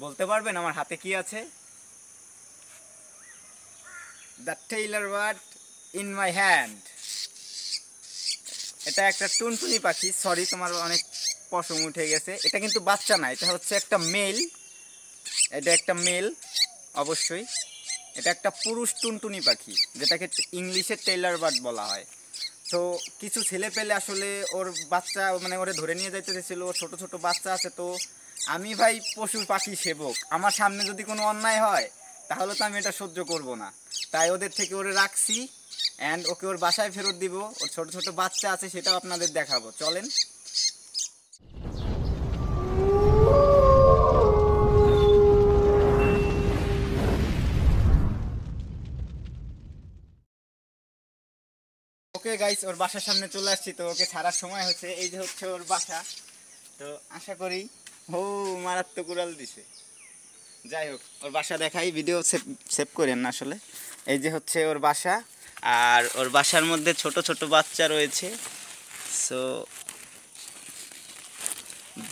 বলতে পারবেন আমার হাতে কি আছে? The Taylor bird in my hand. এটা একটা টুনটুনি পাখি। সরি, তোমার অনেক পশম উঠে গেছে। এটা কিন্তু বাচ্চা না, এটা হচ্ছে একটা মেল। এটা একটা মেল অবশ্যই। এটা একটা পুরুষ টুনটুনি পাখি, যেটাকে ইংলিশে টেইলার বার্ড বলা হয়। তো কিছু ছেলে পেলে আসলে ওর বাচ্চা মানে ওরে ধরে নিয়ে যাইতে চেয়েছিল, ওর ছোটো ছোটো বাচ্চা আছে। তো আমি ভাই পশু পাখি সেবক, আমার সামনে যদি কোনো অন্যায় হয় তাহলে তো আমি এটা সহ্য করব না। তাই ওদের থেকে ওরে রাখছি অ্যান্ড ওকে ওর বাসায় ফেরত দিব। ওর ছোটো ছোটো বাচ্চা আছে, সেটাও আপনাদের দেখাবো, চলেন। ওকে গাইস, ওর বাসার সামনে চলে আসছি। তো ওকে ছাড়ার সময় হচ্ছে, এই যে হচ্ছে ওর বাসা। তো আশা করি ও মারাত্মক উড়াল দিছে। যাই হোক, ওর বাসা দেখাই, ভিডিও সেভ সেভ করেন না আসলে। এই যে হচ্ছে ওর বাসা, আর ওর বাসার মধ্যে ছোট ছোট বাচ্চা রয়েছে। সো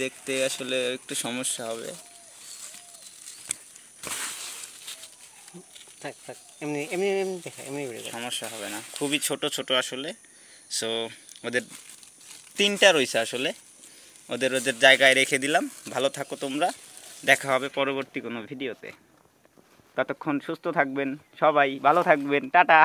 দেখতে আসলে একটু সমস্যা হবে। থাক থাক, এমনি এমনি এমনি দেখা, এমনি সমস্যা হবে না, খুবই ছোট ছোট আসলে। সো ওদের তিনটা রয়েছে আসলে, ওদের ওদের জায়গায় রেখে দিলাম। ভালো থাকো তোমরা, দেখা হবে পরবর্তী কোনো ভিডিওতে। ততক্ষণ সুস্থ থাকবেন সবাই, ভালো থাকবেন, টাটা।